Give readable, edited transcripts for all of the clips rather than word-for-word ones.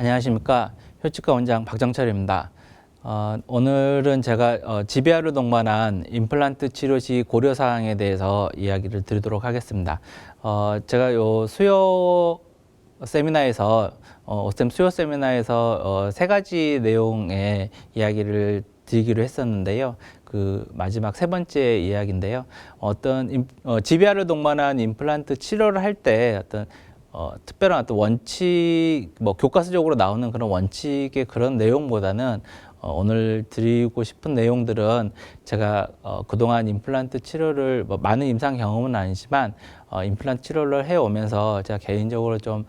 안녕하십니까. 혈치과 원장 박정철입니다. 오늘은 제가 GBR을 동반한 임플란트 치료 시 고려사항에 대해서 이야기를 드리도록 하겠습니다. 제가 요 수요 세미나에서 오스템 수요 세미나에서 세 가지 내용의 이야기를 드리기로 했었는데요. 그 마지막 세 번째 이야기인데요. GBR을 동반한 임플란트 치료를 할 때 특별한 어떤 원칙, 교과서적으로 나오는 그런 원칙의 그런 내용보다는 오늘 드리고 싶은 내용들은 제가 그동안 임플란트 치료를 많은 임상 경험은 아니지만 임플란트 치료를 해오면서 제가 개인적으로 좀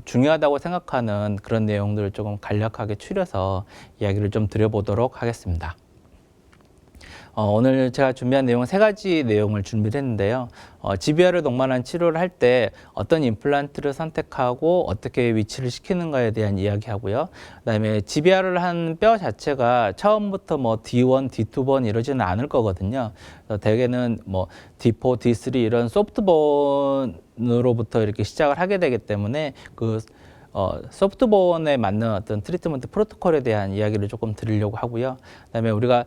중요하다고 생각하는 그런 내용들을 조금 간략하게 추려서 이야기를 좀 드려보도록 하겠습니다. 오늘 제가 준비한 내용은 세 가지 내용을 준비를 했는데요. GBR을 동반한 치료를 할 때 어떤 임플란트를 선택하고 어떻게 위치를 시키는가에 대한 이야기하고요. 그다음에 GBR을 한 뼈 자체가 처음부터 D1, D2번 이러지는 않을 거거든요. 그래서 대개는 D4, D3 이런 소프트본으로부터 이렇게 시작을 하게 되기 때문에 소프트본에 맞는 어떤 트리트먼트 프로토콜에 대한 이야기를 조금 드리려고 하고요. 그다음에 우리가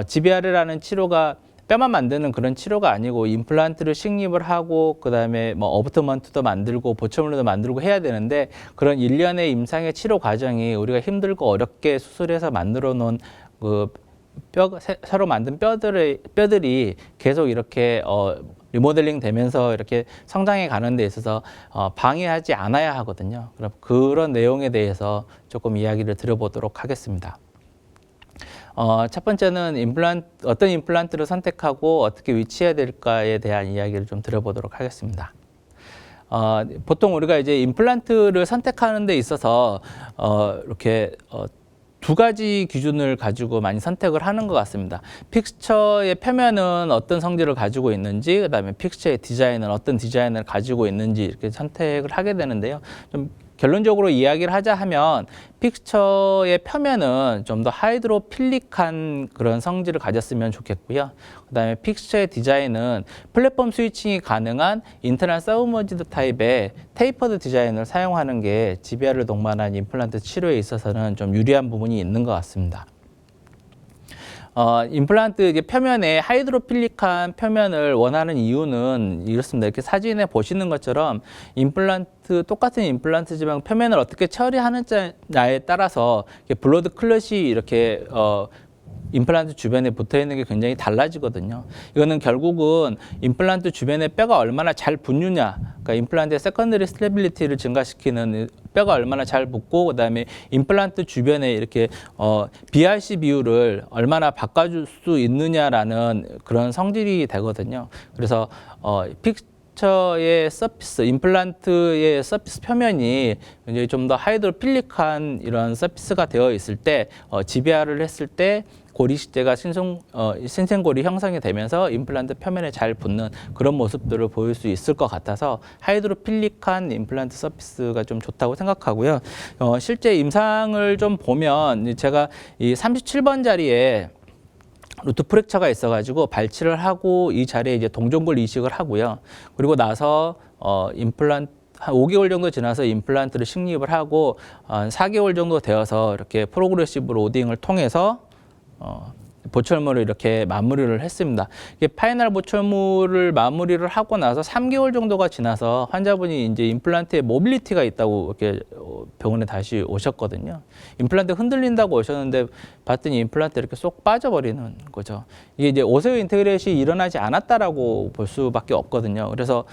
GBR이라는 치료가 뼈만 만드는 그런 치료가 아니고 임플란트를 식립을 하고 그다음에 어부트먼트도 만들고 보철물도 만들고 해야 되는데 그런 일련의 임상의 치료 과정이 우리가 힘들고 어렵게 수술해서 만들어 놓은 새로 만든 뼈들이 계속 이렇게 리모델링 되면서 이렇게 성장해 가는 데 있어서 방해하지 않아야 하거든요. 그럼 그런 내용에 대해서 조금 이야기를 드려보도록 하겠습니다. 첫 번째는 어떤 임플란트를 선택하고 어떻게 위치해야 될까에 대한 이야기를 좀 드려보도록 하겠습니다. 보통 우리가 이제 임플란트를 선택하는 데 있어서 이렇게 두 가지 기준을 가지고 많이 선택을 하는 것 같습니다. 픽스처의 표면은 어떤 성질을 가지고 있는지, 그다음에 픽스처의 디자인은 어떤 디자인을 가지고 있는지 이렇게 선택을 하게 되는데요. 좀 결론적으로 이야기를 하자 하면 픽스처의 표면은 좀 더 하이드로필릭한 그런 성질을 가졌으면 좋겠고요. 그다음에 픽스처의 디자인은 플랫폼 스위칭이 가능한 인터널 서브머지드 타입의 테이퍼드 디자인을 사용하는 게 GBR을 동반한 임플란트 치료에 있어서는 좀 유리한 부분이 있는 것 같습니다. 임플란트 표면에 하이드로필릭한 표면을 원하는 이유는 이렇습니다. 이렇게 사진에 보시는 것처럼 똑같은 임플란트지만 표면을 어떻게 처리하느냐에 따라서 블러드 클럿이 이렇게 임플란트 주변에 붙어 있는 게 굉장히 달라지거든요. 이거는 결국은 임플란트 주변에 뼈가 얼마나 잘 붙느냐, 그러니까 임플란트의 세컨더리 스테빌리티를 증가시키는 뼈가 얼마나 잘 붙고, 그다음에 임플란트 주변에 이렇게 BRC 비율을 얼마나 바꿔줄 수 있느냐라는 그런 성질이 되거든요. 그래서 픽처의 서피스, 임플란트의 서피스 표면이 굉장히 좀 더 하이드로필릭한 이런 서피스가 되어 있을 때 GBR을 했을 때 고리식재가 신생고리 형성이 되면서 임플란트 표면에 잘 붙는 그런 모습들을 보일 수 있을 것 같아서 하이드로필릭한 임플란트 서피스가 좀 좋다고 생각하고요. 실제 임상을 좀 보면 제가 이 37번 자리에 루트 프랙처가 있어가지고 발치를 하고 이 자리에 이제 동종골 이식을 하고요. 그리고 나서 임플란트 한 5개월 정도 지나서 임플란트를 식립을 하고 한 4개월 정도 되어서 이렇게 프로그레시브 로딩을 통해서 보철물을 이렇게 마무리를 했습니다. 이게 파이널 보철물을 마무리를 하고 나서 3개월 정도가 지나서 환자분이 이제 임플란트에 모빌리티가 있다고 이렇게 병원에 다시 오셨거든요. 임플란트 흔들린다고 오셨는데 봤더니 임플란트 이렇게 쏙 빠져버리는 거죠. 이게 이제 오세오 인테그레이션이 일어나지 않았다라고 볼 수밖에 없거든요. 그래서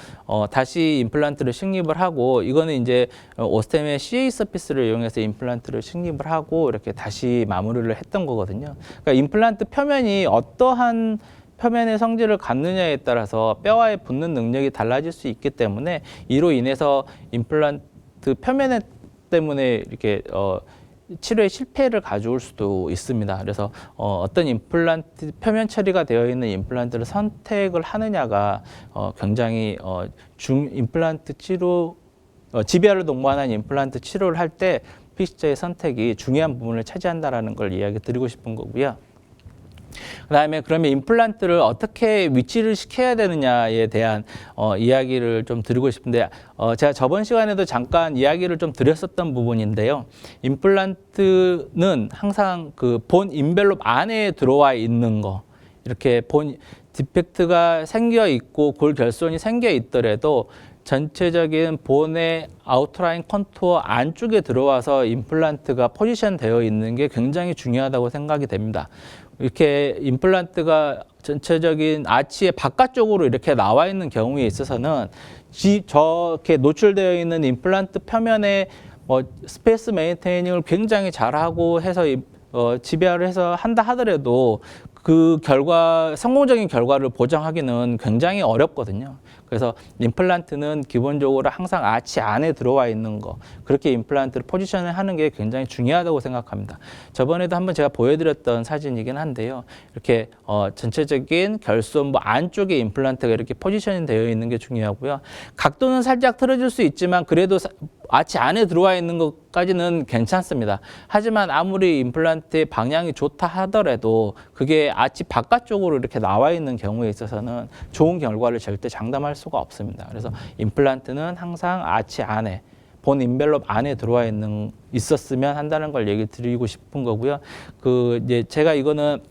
다시 임플란트를 식립을 하고, 이거는 이제 오스템의 CA 서피스를 이용해서 임플란트를 식립을 하고 이렇게 다시 마무리를 했던 거거든요. 그러니까 임플란트 표면이 어떠한 표면의 성질을 갖느냐에 따라서 뼈와의 붙는 능력이 달라질 수 있기 때문에 이로 인해서 임플란트 표면 때문에 이렇게 치료의 실패를 가져올 수도 있습니다. 그래서 어떤 임플란트 표면 처리가 되어 있는 임플란트를 선택을 하느냐가 굉장히 임플란트 치료 GBR을 동반한 임플란트 치료를 할 때 픽스처의 선택이 중요한 부분을 차지한다라는 걸 이야기 드리고 싶은 거고요. 그다음에 그러면 임플란트를 어떻게 위치를 시켜야 되느냐에 대한 이야기를 좀 드리고 싶은데 제가 저번 시간에도 잠깐 이야기를 좀 드렸었던 부분인데요. 임플란트는 항상 그 본 인벨롭 안에 들어와 있는 거, 이렇게 본 디펙트가 생겨 있고 골 결손이 생겨 있더라도 전체적인 본의 아우터라인 컨투어 안쪽에 들어와서 임플란트가 포지션 되어 있는 게 굉장히 중요하다고 생각이 됩니다. 이렇게 임플란트가 전체적인 아치의 바깥쪽으로 이렇게 나와 있는 경우에 있어서는 저렇게 노출되어 있는 임플란트 표면에 스페이스 메인테이닝을 굉장히 잘하고 해서 지배를 해서 한다 하더라도 그 성공적인 결과를 보장하기는 굉장히 어렵거든요. 그래서 임플란트는 기본적으로 항상 아치 안에 들어와 있는 거, 그렇게 임플란트를 포지션을 하는 게 굉장히 중요하다고 생각합니다. 저번에도 한번 제가 보여드렸던 사진이긴 한데요. 이렇게 전체적인 결손 안쪽에 임플란트가 이렇게 포지션이 되어 있는 게 중요하고요. 각도는 살짝 틀어질 수 있지만 그래도 아치 안에 들어와 있는 것까지는 괜찮습니다. 하지만 아무리 임플란트의 방향이 좋다 하더라도 그게 아치 바깥쪽으로 이렇게 나와 있는 경우에 있어서는 좋은 결과를 절대 장담할 수가 없습니다. 그래서 임플란트는 항상 아치 안에, 본 인벨롭 안에 들어와 있었으면 한다는 걸 얘기 드리고 싶은 거고요. 이제 제가 이거는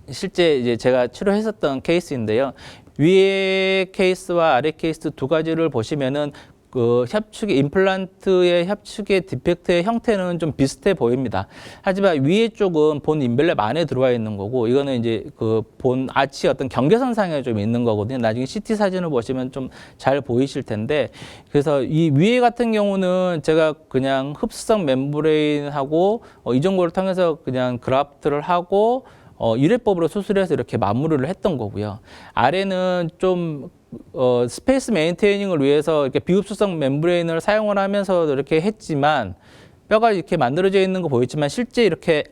실제 이제 제가 치료했었던 케이스인데요. 위에 케이스와 아래 케이스 두 가지를 보시면은 임플란트의 협축의 디펙트의 형태는 좀 비슷해 보입니다. 하지만 위에 쪽은 본 인벨롭 안에 들어와 있는 거고, 이거는 이제 본 아치 어떤 경계선상에 좀 있는 거거든요. 나중에 CT 사진을 보시면 좀 잘 보이실 텐데, 그래서 이 위에 같은 경우는 제가 그냥 흡수성 멤브레인하고 이 정도를 통해서 그냥 그라프트를 하고 유래법으로 수술해서 이렇게 마무리를 했던 거고요. 아래는 좀 스페이스 메인테이닝을 위해서 이렇게 비흡수성 멤브레인을 사용을 하면서 이렇게 했지만, 뼈가 이렇게 만들어져 있는 거 보이지만 실제 이렇게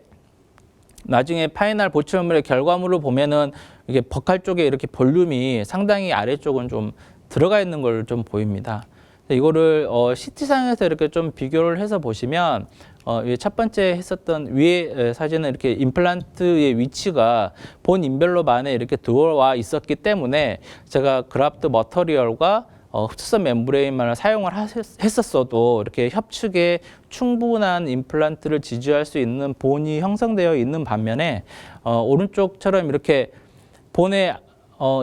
나중에 파이널 보철물의 결과물을 보면은 이게 버칼 쪽에 이렇게 볼륨이 상당히 아래쪽은 좀 들어가 있는 걸 좀 보입니다. 이거를 CT상에서 이렇게 좀 비교를 해서 보시면 첫 번째 했었던 위에 사진은 이렇게 임플란트의 위치가 본 인벨롭 안에 이렇게 들어와 있었기 때문에 제가 그라프트 머터리얼과 흡수성 멤브레인만을 사용을 했었어도 이렇게 협축에 충분한 임플란트를 지지할 수 있는 본이 형성되어 있는 반면에 오른쪽처럼 이렇게 본의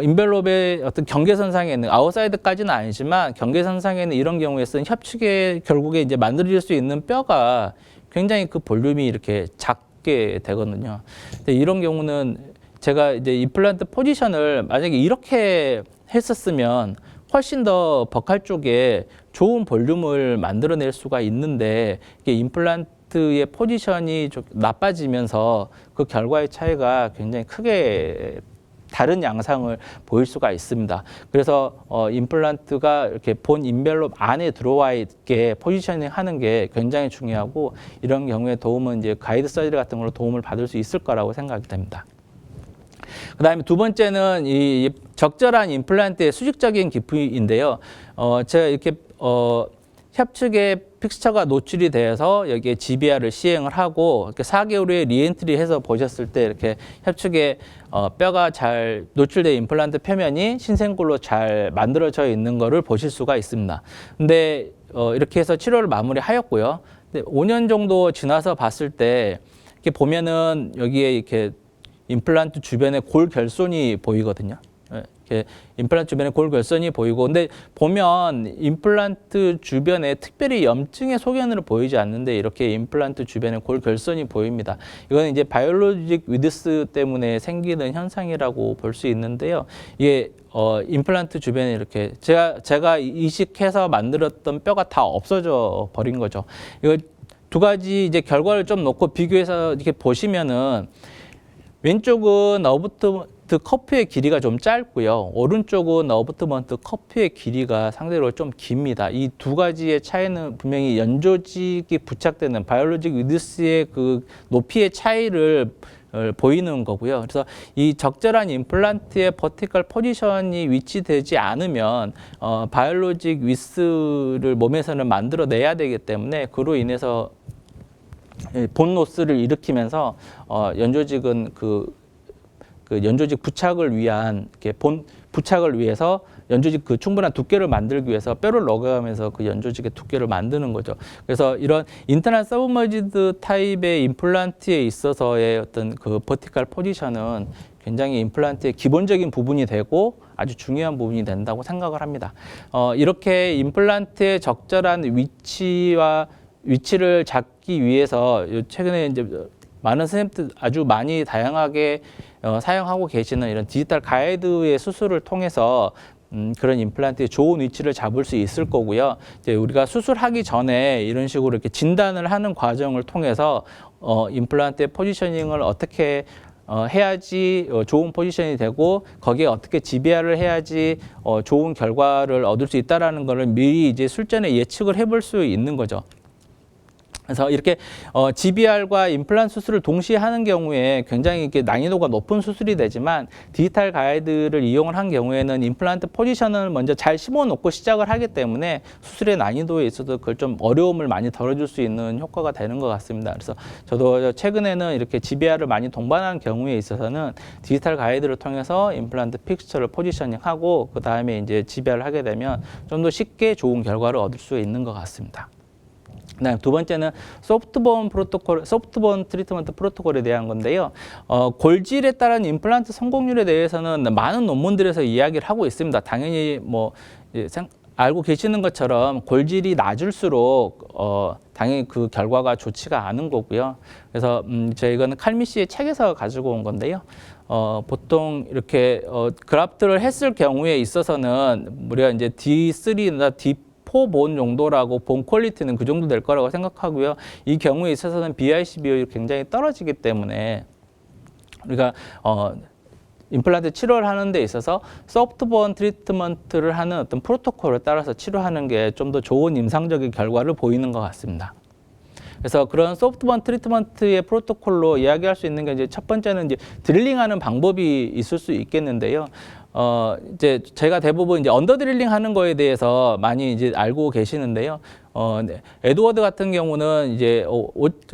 인벨롭의 어떤 경계선상에 있는, 아웃사이드까지는 아니지만 경계선상에 있는 이런 경우에서는 협축에 결국에 이제 만들어질 수 있는 뼈가 굉장히 그 볼륨이 이렇게 작게 되거든요. 근데 이런 경우는 제가 이제 임플란트 포지션을 만약에 이렇게 했었으면 훨씬 더 버칼 쪽에 좋은 볼륨을 만들어낼 수가 있는데, 이게 임플란트의 포지션이 좀 나빠지면서 그 결과의 차이가 굉장히 크게 다른 양상을 보일 수가 있습니다. 그래서 임플란트가 이렇게 본 인벨롭 안에 들어와 있게 포지셔닝 하는 게 굉장히 중요하고, 이런 경우에 도움은 이제 가이드 서저리 같은 걸로 도움을 받을 수 있을 거라고 생각이 됩니다. 그 다음에 두 번째는 이 적절한 임플란트의 수직적인 깊이인데요. 제가 이렇게 협축의 픽스처가 노출이 돼서 여기에 GBR을 시행을 하고 이렇게 4개월 후에 리엔트리 해서 보셨을 때 이렇게 협축에 뼈가 잘 노출된 임플란트 표면이 신생골로 잘 만들어져 있는 거를 보실 수가 있습니다. 근데 이렇게 해서 치료를 마무리하였고요. 근데 5년 정도 지나서 봤을 때 이렇게 보면은 여기에 이렇게 임플란트 주변에 골 결손이 보이거든요. 이렇게 임플란트 주변에 골 결손이 보이고, 근데 보면 임플란트 주변에 특별히 염증의 소견으로 보이지 않는데 이렇게 임플란트 주변에 골 결손이 보입니다. 이거는 이제 바이올로직 위드스 때문에 생기는 현상이라고 볼 수 있는데요. 이게 임플란트 주변에 이렇게 제가 이식해서 만들었던 뼈가 다 없어져 버린 거죠. 이거 두 가지 이제 결과를 좀 놓고 비교해서 이렇게 보시면은, 왼쪽은 어부트먼트 커프의 길이가 좀 짧고요. 오른쪽은 어부트먼트 커프의 길이가 상대적으로 좀 깁니다. 이 두 가지의 차이는 분명히 연조직이 부착되는 바이올로직 위드스의 그 높이의 차이를 보이는 거고요. 그래서 이 적절한 임플란트의 버티컬 포지션이 위치되지 않으면 바이올로직 위스를 몸에서는 만들어내야 되기 때문에 그로 인해서 본 로스를 일으키면서 연조직은 그 연조직 부착을 위한 이렇게 본 부착을 위해서 연조직 그 충분한 두께를 만들기 위해서 뼈를 넣어가면서 그 연조직의 두께를 만드는 거죠. 그래서 이런 인터널 서브머지드 타입의 임플란트에 있어서의 어떤 그 버티컬 포지션은 굉장히 임플란트의 기본적인 부분이 되고 아주 중요한 부분이 된다고 생각을 합니다. 이렇게 임플란트의 적절한 위치를 잡기 위해서 최근에 이제 많은 선생님들 아주 많이 다양하게 사용하고 계시는 이런 디지털 가이드의 수술을 통해서 그런 임플란트의 좋은 위치를 잡을 수 있을 거고요. 이제 우리가 수술하기 전에 이런 식으로 이렇게 진단을 하는 과정을 통해서 임플란트의 포지셔닝을 어떻게 해야지 좋은 포지션이 되고 거기에 어떻게 지비알을 해야지 좋은 결과를 얻을 수 있다라는 거를 미리 이제 술전에 예측을 해볼 수 있는 거죠. 그래서 이렇게 GBR과 임플란트 수술을 동시에 하는 경우에 굉장히 이렇게 난이도가 높은 수술이 되지만 디지털 가이드를 이용을 한 경우에는 임플란트 포지션을 먼저 잘 심어놓고 시작을 하기 때문에 수술의 난이도에 있어서 그걸 좀 어려움을 많이 덜어줄 수 있는 효과가 되는 것 같습니다. 그래서 저도 최근에는 이렇게 GBR을 많이 동반하는 경우에 있어서는 디지털 가이드를 통해서 임플란트 픽스처를 포지셔닝하고 그 다음에 이제 GBR을 하게 되면 좀 더 쉽게 좋은 결과를 얻을 수 있는 것 같습니다. 그다음 두 번째는 소프트본 트리트먼트 프로토콜에 대한 건데요. 골질에 따른 임플란트 성공률에 대해서는 많은 논문들에서 이야기를 하고 있습니다. 당연히 뭐 알고 계시는 것처럼 골질이 낮을수록 당연히 그 결과가 좋지가 않은 거고요. 그래서 저희가 칼미 씨의 책에서 가지고 온 건데요. 보통 이렇게 그라프트를 했을 경우에 있어서는 우리가 이제 D3나 D4 본 정도라고 본 퀄리티는 그 정도 될 거라고 생각하고요. 이 경우에 있어서는 BIC 비율이 굉장히 떨어지기 때문에 우리가 임플란트 치료를 하는 데 있어서 소프트본 트리트먼트를 하는 어떤 프로토콜을 따라서 치료하는 게 좀 더 좋은 임상적인 결과를 보이는 것 같습니다. 그래서 그런 소프트본 트리트먼트의 프로토콜로 이야기할 수 있는 게 이제 첫 번째는 이제 드릴링하는 방법이 있을 수 있겠는데요. 이제 제가 대부분 이제 언더 드릴링 하는 거에 대해서 많이 이제 알고 계시는데요. 네. 에드워드 같은 경우는 이제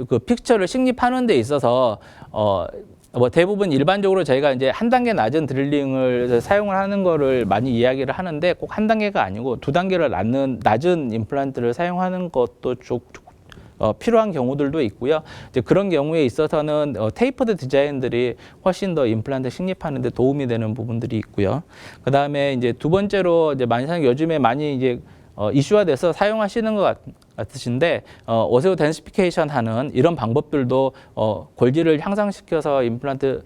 그 픽처를 식립하는 데 있어서 뭐 대부분 일반적으로 저희가 이제 한 단계 낮은 드릴링을 사용을 하는 거를 많이 이야기를 하는데 꼭 한 단계가 아니고 두 단계를 낮은 임플란트를 사용하는 것도 필요한 경우들도 있고요. 이제 그런 경우에 있어서는 테이퍼드 디자인들이 훨씬 더 임플란트 식립하는 데 도움이 되는 부분들이 있고요. 그 다음에 이제 두 번째로 이제 요즘에 많이 이제 이슈화돼서 사용하시는 것 같으신데 오세오 덴시피케이션 하는 이런 방법들도 골질을 향상시켜서 임플란트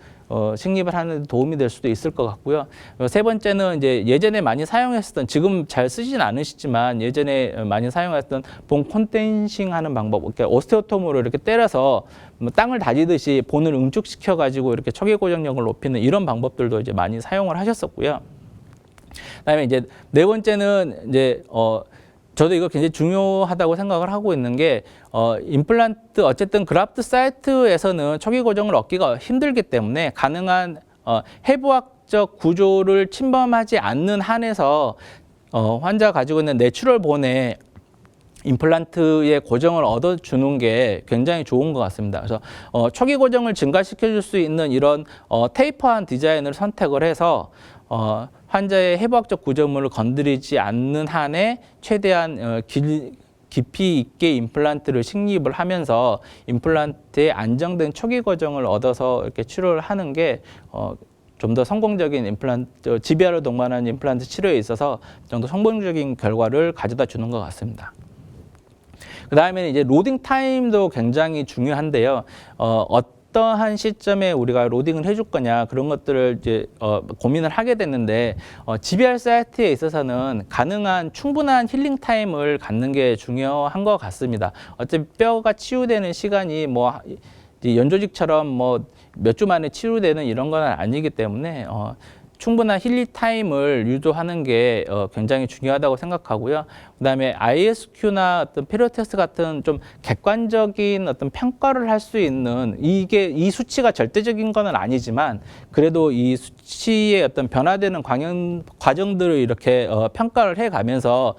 식립을 하는 데 도움이 될 수도 있을 것 같고요. 세 번째는 이제 예전에 많이 사용했었던, 지금 잘 쓰진 않으시지만 예전에 많이 사용했던 본 콘덴싱 하는 방법, 이렇게 오스테오톰으로 이렇게 때려서 땅을 다지듯이 본을 응축시켜 가지고 이렇게 초기 고정력을 높이는 이런 방법들도 이제 많이 사용을 하셨었고요. 그다음에 이제 네 번째는 이제 저도 이거 굉장히 중요하다고 생각을 하고 있는 게 임플란트 어쨌든 그라프트 사이트에서는 초기 고정을 얻기가 힘들기 때문에 가능한 해부학적 구조를 침범하지 않는 한에서 환자가 가지고 있는 내추럴 본에 임플란트의 고정을 얻어주는 게 굉장히 좋은 것 같습니다. 그래서 초기 고정을 증가시켜 줄 수 있는 이런 테이퍼한 디자인을 선택을 해서 환자의 해부학적 구조물을 건드리지 않는 한에 최대한 깊이 있게 임플란트를 식립을 하면서 임플란트의 안정된 초기 고정을 얻어서 이렇게 치료를 하는 게 좀 더 성공적인 임플란트, GBR을 동반하는 임플란트 치료에 있어서 좀 더 성공적인 결과를 가져다 주는 것 같습니다. 그 다음에 이제 로딩 타임도 굉장히 중요한데요. 어떠한 시점에 우리가 로딩을 해줄 거냐 그런 것들을 이제 고민을 하게 됐는데 GBR 사이트에 있어서는 가능한 충분한 힐링 타임을 갖는 게 중요한 것 같습니다. 어차피 뼈가 치유되는 시간이 뭐 연조직처럼 뭐 몇 주 만에 치유되는 이런 건 아니기 때문에 충분한 힐링 타임을 유도하는 게 굉장히 중요하다고 생각하고요. 그다음에 ISQ나 어떤 페리오 테스트 같은 좀 객관적인 어떤 평가를 할 수 있는 이 수치가 절대적인 건 아니지만 그래도 이 수치의 어떤 변화되는 과정들을 이렇게 평가를 해가면서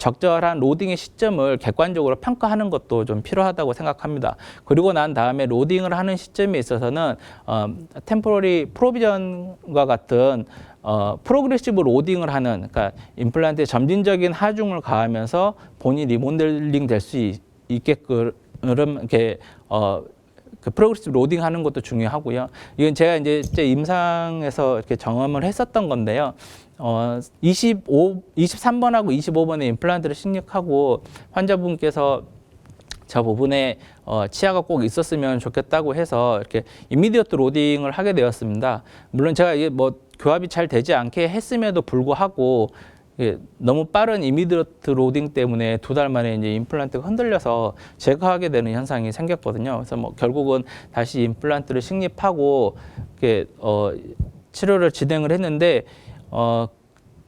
적절한 로딩의 시점을 객관적으로 평가하는 것도 좀 필요하다고 생각합니다. 그리고 난 다음에 로딩을 하는 시점에 있어서는 템포러리 프로비전과 같은 프로그레시브 로딩을 하는, 그러니까 임플란트에 점진적인 하중을 가하면서 본이 리모델링 될 수 있게끔 이렇게 그 프로그레시브 로딩하는 것도 중요하고요. 이건 제가 이제 임상에서 이렇게 경험을 했었던 건데요. 23번하고 25번에 임플란트를 식력하고 환자분께서 저 부분에 치아가 꼭 있었으면 좋겠다고 해서 이렇게 이미디어트 로딩을 하게 되었습니다. 물론 제가 이게 뭐 교합이 잘 되지 않게 했음에도 불구하고 너무 빠른 이미디어트 로딩 때문에 2달 만에 이제 임플란트가 흔들려서 제거하게 되는 현상이 생겼거든요. 그래서 뭐 결국은 다시 임플란트를 식립하고 이렇게 치료를 진행을 했는데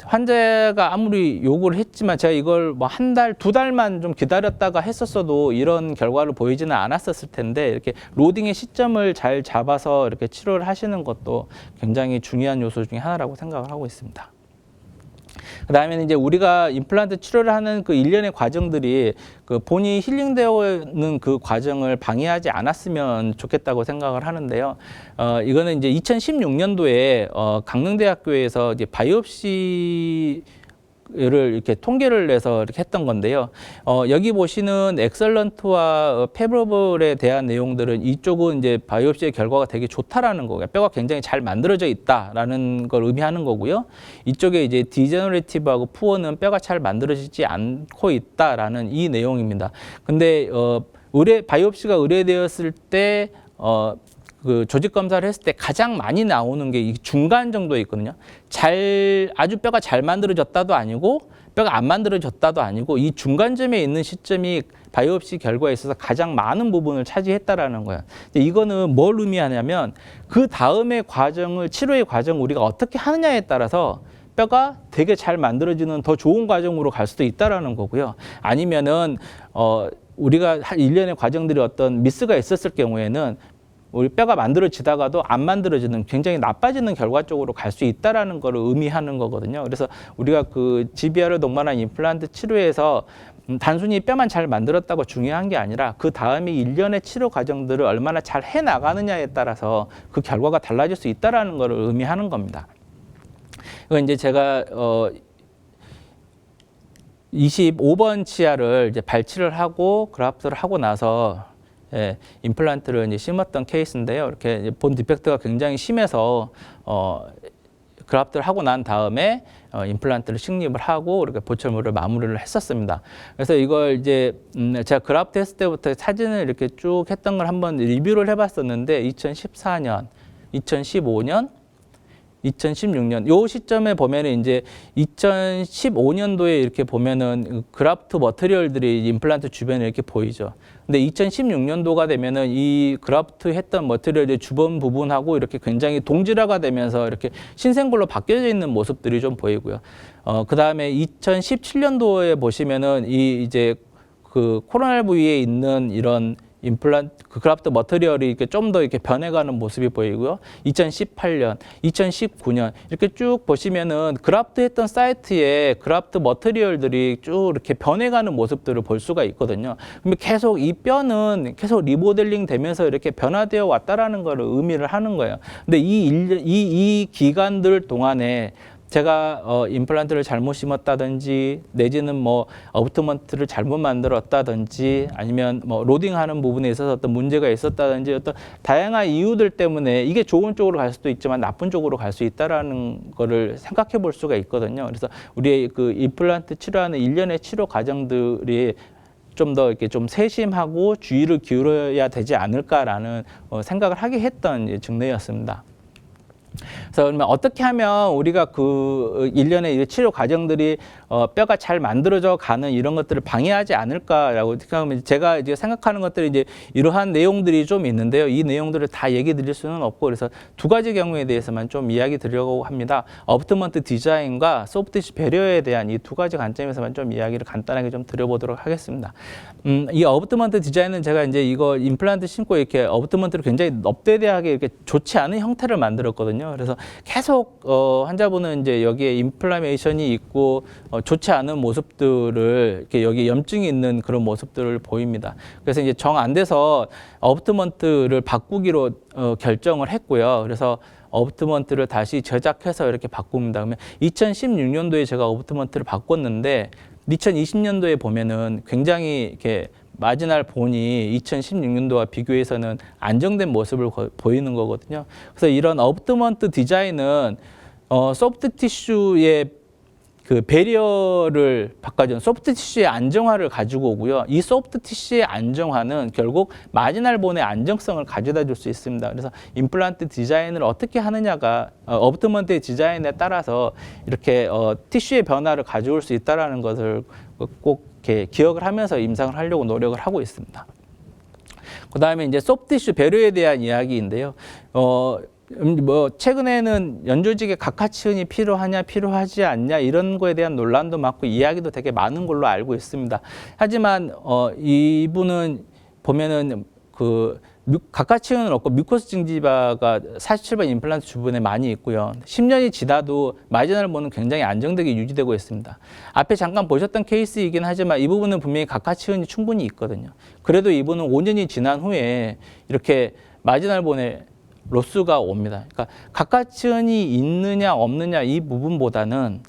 환자가 아무리 요구를 했지만 제가 이걸 뭐 1달, 2달만 좀 기다렸다가 했었어도 이런 결과를 보이지는 않았었을 텐데 이렇게 로딩의 시점을 잘 잡아서 이렇게 치료를 하시는 것도 굉장히 중요한 요소 중에 하나라고 생각을 하고 있습니다. 그 다음에는 이제 우리가 임플란트 치료를 하는 그 일련의 과정들이 그 본이 힐링되어는 그 과정을 방해하지 않았으면 좋겠다고 생각을 하는데요. 이거는 이제 2016년도에 강릉대학교에서 이제 바이옵시 를 이렇게 통계를 내서 이렇게 했던 건데요. 여기 보시는 엑설런트와 페브러블에 대한 내용들은 이쪽은 이제 바이옵시의 결과가 되게 좋다라는 거고요. 뼈가 굉장히 잘 만들어져 있다라는 걸 의미하는 거고요. 이쪽에 이제 디제너레티브하고 푸어는 뼈가 잘 만들어지지 않고 있다라는 이 내용입니다. 근데 바이옵시가 의뢰되었을 때 그 조직 검사를 했을 때 가장 많이 나오는 게 이 중간 정도에 있거든요. 아주 뼈가 잘 만들어졌다도 아니고 뼈가 안 만들어졌다도 아니고 이 중간점에 있는 시점이 바이옵시 결과에 있어서 가장 많은 부분을 차지했다라는 거예요. 이거는 뭘 의미하냐면 그 다음의 과정을 치료의 과정을 우리가 어떻게 하느냐에 따라서 뼈가 되게 잘 만들어지는 더 좋은 과정으로 갈 수도 있다라는 거고요. 아니면은 우리가 일련의 과정들이 어떤 미스가 있었을 경우에는 우리 뼈가 만들어지다가도 안 만들어지는 굉장히 나빠지는 결과 쪽으로 갈 수 있다라는 걸 의미하는 거거든요. 그래서 우리가 그 GBR을 동반한 임플란트 치료에서 단순히 뼈만 잘 만들었다고 중요한 게 아니라 그 다음에 일련의 치료 과정들을 얼마나 잘 해나가느냐에 따라서 그 결과가 달라질 수 있다라는 걸 의미하는 겁니다. 이건 이제 제가 25번 치아를 이제 발치를 하고 그라프트를 하고 나서 임플란트를 이제 심었던 케이스인데요. 이렇게 본 디펙트가 굉장히 심해서 그라프트를 하고 난 다음에 임플란트를 식립을 하고 이렇게 보철물을 마무리를 했었습니다. 그래서 이걸 이제 제가 그라프트 했을 때부터 사진을 이렇게 쭉 했던 걸 한번 리뷰를 해봤었는데 2014년, 2015년, 2016년 요 시점에 보면은 이제 2015년도에 이렇게 보면은 그라프트 머티리얼들이 임플란트 주변에 이렇게 보이죠. 근데 2016년도가 되면은 이 그라프트 했던 머티리얼의 주변 부분하고 이렇게 굉장히 동질화가 되면서 이렇게 신생걸로 바뀌어져 있는 모습들이 좀 보이고요. 그 다음에 2017년도에 보시면은 이제 그 코로날 부위에 있는 이런 그 그라프트 머티리얼이 이렇게 좀 더 이렇게 변해가는 모습이 보이고요. 2018년, 2019년 이렇게 쭉 보시면은 그라프트 했던 사이트에 그라프트 머티리얼들이 쭉 이렇게 변해가는 모습들을 볼 수가 있거든요. 그러면 계속 이 뼈는 계속 리모델링 되면서 이렇게 변화되어 왔다라는 걸 의미를 하는 거예요. 근데 이 기간들 동안에 제가 임플란트를 잘못 심었다든지 내지는 뭐 어부트먼트를 잘못 만들었다든지 아니면 뭐 로딩하는 부분에 있어서 어떤 문제가 있었다든지 어떤 다양한 이유들 때문에 이게 좋은 쪽으로 갈 수도 있지만 나쁜 쪽으로 갈 수 있다라는 거를 생각해 볼 수가 있거든요. 그래서 우리의 그 임플란트 치료하는 일련의 치료 과정들이 좀 더 이렇게 좀 세심하고 주의를 기울여야 되지 않을까라는 생각을 하게 했던 증례였습니다. 그래서 그러면 어떻게 하면 우리가 그 일련의 치료 과정들이 뼈가 잘 만들어져 가는 이런 것들을 방해하지 않을까라고 생각하면 제가 이제 생각하는 것들이 이제 이러한 내용들이 좀 있는데요. 이 내용들을 다 얘기 드릴 수는 없고 그래서 두 가지 경우에 대해서만 좀 이야기 드리려고 합니다. 어부트먼트 디자인과 소프트티슈 배려에 대한 이 두 가지 관점에서만 좀 이야기를 간단하게 좀 드려보도록 하겠습니다. 이 어부트먼트 디자인은 제가 이제 이거 임플란트 심고 이렇게 어부트먼트를 굉장히 넙대대하게 이렇게 좋지 않은 형태를 만들었거든요. 있거든요. 그래서 계속 환자분은 이제 여기에 인플라메이션이 있고 좋지 않은 모습들을 이렇게 여기 염증이 있는 그런 모습들을 보입니다. 그래서 이제 정 안 돼서 어부트먼트를 바꾸기로 결정을 했고요. 그래서 어부트먼트를 다시 제작해서 이렇게 바꿉니다. 그러면 2016년도에 제가 어부트먼트를 바꿨는데 2020년도에 보면은 굉장히 이렇게 마지날 본이 2016년도와 비교해서는 안정된 모습을 보이는 거거든요. 그래서 이런 어부트먼트 디자인은 소프트 티슈의 그 배리어를 바꿔준 소프트 티슈의 안정화를 가지고 오고요. 이 소프트 티슈의 안정화는 결국 마지날 본의 안정성을 가져다 줄 수 있습니다. 그래서 임플란트 디자인을 어떻게 하느냐가 어부트먼트의 디자인에 따라서 이렇게 티슈의 변화를 가져올 수 있다는 것을 꼭 이렇게 기억을 하면서 임상을 하려고 노력을 하고 있습니다. 그 다음에 이제 소프트 티슈 배려에 대한 이야기인데요. 최근에는 연조직에 각하치은이 필요하냐 필요하지 않냐 이런 거에 대한 논란도 많고 이야기도 되게 많은 걸로 알고 있습니다. 하지만 이분은 보면은 그 각하치은은 없고 뮤코스 징지바가 47번 임플란트 주변에 많이 있고요. 10년이 지나도 마지날 본은 굉장히 안정되게 유지되고 있습니다. 앞에 잠깐 보셨던 케이스이긴 하지만 이 부분은 분명히 각하치은이 충분히 있거든요. 그래도 이분은 5년이 지난 후에 이렇게 마지날 본에 로스가 옵니다. 그러니까 각하치은이 있느냐 없느냐 이 부분보다는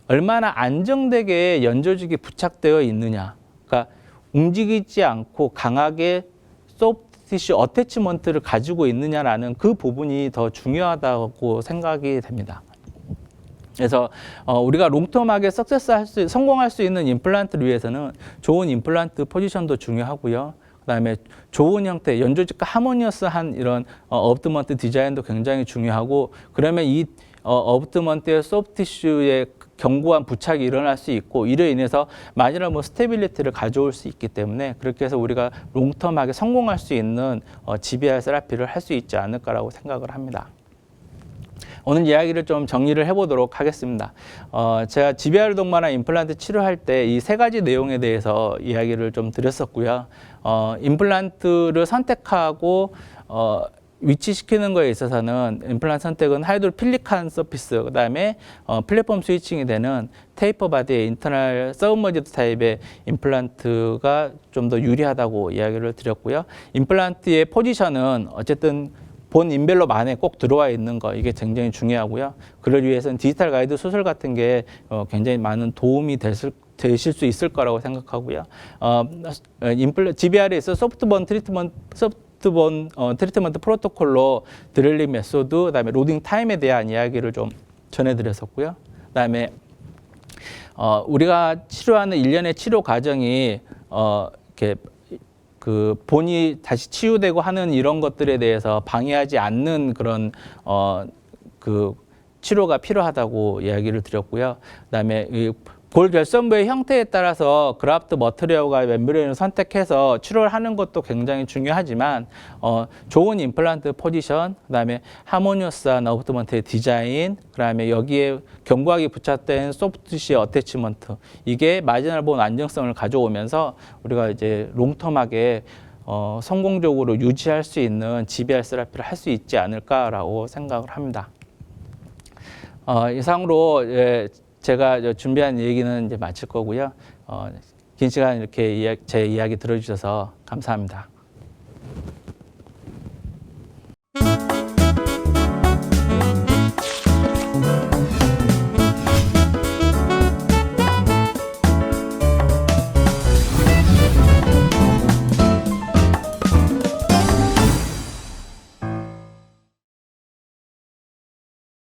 얼마나 안정되게 연조직이 부착되어 있느냐, 그러니까 움직이지 않고 강하게 소프트 티슈 어태치먼트를 가지고 있느냐라는 그 부분이 더 중요하다고 생각이 됩니다. 그래서 우리가 롱텀하게 성공할 수 있는 임플란트를 위해서는 좋은 임플란트 포지션도 중요하고요. 그다음에 좋은 형태, 연조직과 하모니어스한 이런 어부트먼트 디자인도 굉장히 중요하고, 그러면 이 어부트먼트의 소프트 티슈의 견고한 부착이 일어날 수 있고, 이로 인해서 마지막 스테빌리티를 가져올 수 있기 때문에 그렇게 해서 우리가 롱텀하게 성공할 수 있는 GBR 세라피를 할 수 있지 않을까라고 생각을 합니다. 오늘 이야기를 좀 정리를 해보도록 하겠습니다. 제가 GBR 동반한 임플란트 치료할 때 이 세 가지 내용에 대해서 이야기를 좀 드렸었고요. 임플란트를 선택하고 위치시키는 거에 있어서는 임플란트 선택은 하이드로필릭한 서피스, 그 다음에 플랫폼 스위칭이 되는 테이퍼 바디의 인터널 서브머지드 타입의 임플란트가 좀 더 유리하다고 이야기를 드렸고요. 임플란트의 포지션은 어쨌든 본 인벨롭 안에 꼭 들어와 있는 거, 이게 굉장히 중요하고요. 그를 위해서는 디지털 가이드 수술 같은 게 굉장히 많은 도움이 되실 수 있을 거라고 생각하고요. GBR에서 소프트본 트리트먼트 프로토콜로 드릴링 메소드, 그다음에 로딩 타임에 대한 이야기를 좀 전해드렸었고요. 그다음에 우리가 치료하는 일련의 치료 과정이 이렇게 그 본이 다시 치유되고 하는 이런 것들에 대해서 방해하지 않는 그런 그 치료가 필요하다고 이야기를 드렸고요. 그다음에 이 볼 결선부의 형태에 따라서 그라프트 머티리얼과 멤브레인을 선택해서 치료를 하는 것도 굉장히 중요하지만 좋은 임플란트 포지션, 그다음에 하모니어스한 어부트먼트의 디자인, 그다음에 여기에 견고하게 부착된 소프트 티슈 어태치먼트, 이게 마지날 본 안정성을 가져오면서 우리가 이제 롱텀하게 성공적으로 유지할 수 있는 GBR 세라피를 할 수 있지 않을까라고 생각을 합니다. 이상으로 제가 준비한 얘기는 이제 마칠 거고요. 긴 시간 이렇게 제 이야기 들어주셔서 감사합니다.